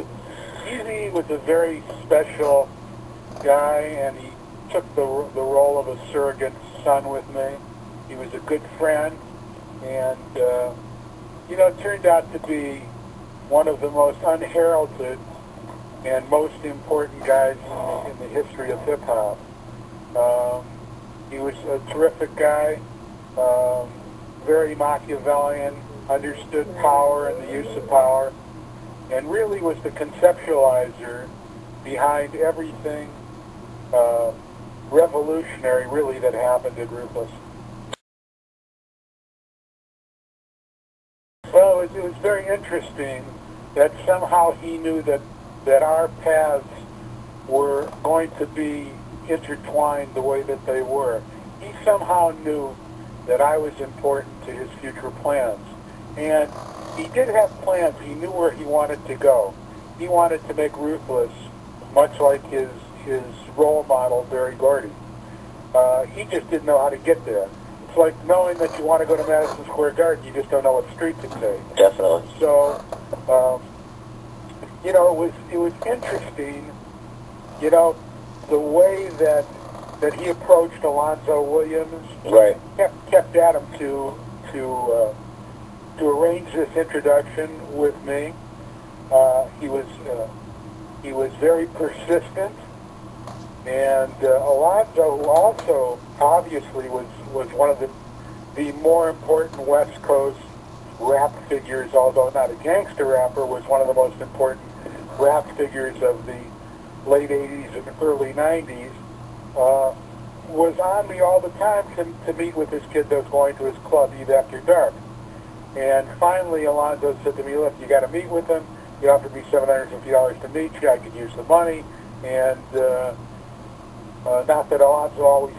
Eazy was a very special guy, and he took the role of a surrogate son with me. He was a good friend, and you know, it turned out to be one of the most unheralded and most important guys in the history of hip-hop. He was a terrific guy, very Machiavellian, understood power and the use of power, and really was the conceptualizer behind everything revolutionary, really, that happened at Ruthless. Well, it was very interesting that somehow he knew that our paths were going to be intertwined the way that they were. He somehow knew that I was important to his future plans. And he did have plans. He knew where he wanted to go. He wanted to make Ruthless much like his role model, Barry Gordy. He just didn't know how to get there. It's like knowing that you want to go to Madison Square Garden, you just don't know what street to take. Definitely. So, you know, it was interesting, you know, the way that he approached Alonzo Williams. Right. Kept at him to arrange this introduction with me. He was very persistent, and Alonzo, who also obviously was one of the more important West Coast rap figures, although not a gangster rapper, was one of the most important rap figures of the late 80s and early 90s, was on me all the time to meet with this kid that was going to his club, Eve After Dark. And finally, Alonzo said to me, look, you got to meet with him. He offered me $750 to meet you. I could use the money. And not that Alonzo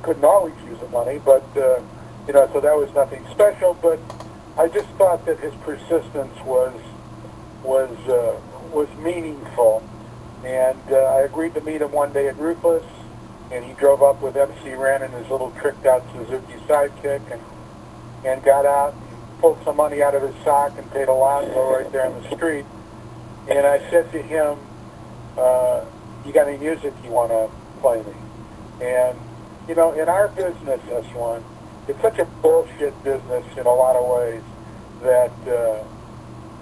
couldn't always use the money, but, you know, so that was nothing special. But I just thought that his persistence was meaningful. And I agreed to meet him one day at Ruthless, and he drove up with MC Ren and his little tricked-out Suzuki Sidekick, and got out and pulled some money out of his sock and paid Alonzo right there on the street. And I said to him, you got any music you want to play me? And, you know, in our business, S1, it's such a bullshit business in a lot of ways that,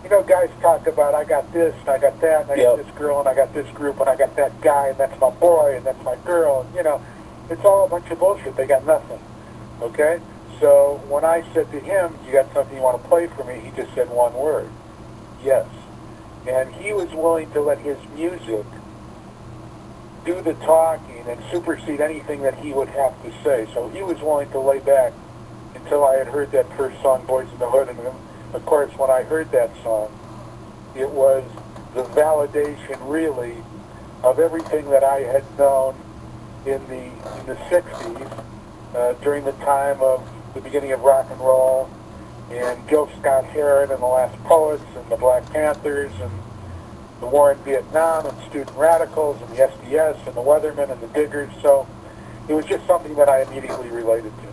you know, guys talk about, I got this, and I got that, and I got this girl, and I got this group, and I got that guy, and that's my boy, and that's my girl. And, you know, it's all a bunch of bullshit. They got nothing, okay? So when I said to him, you got something you want to play for me, he just said one word, yes. And he was willing to let his music do the talking and supersede anything that he would have to say. So he was willing to lay back until I had heard that first song, Boys in the Hood. And of course, when I heard that song, it was the validation, really, of everything that I had known in the 60s, during the time of the beginning of rock and roll, and Gil Scott-Heron and the Last Poets and the Black Panthers and the war in Vietnam and Student Radicals and the SDS and the Weathermen and the Diggers. So it was just something that I immediately related to.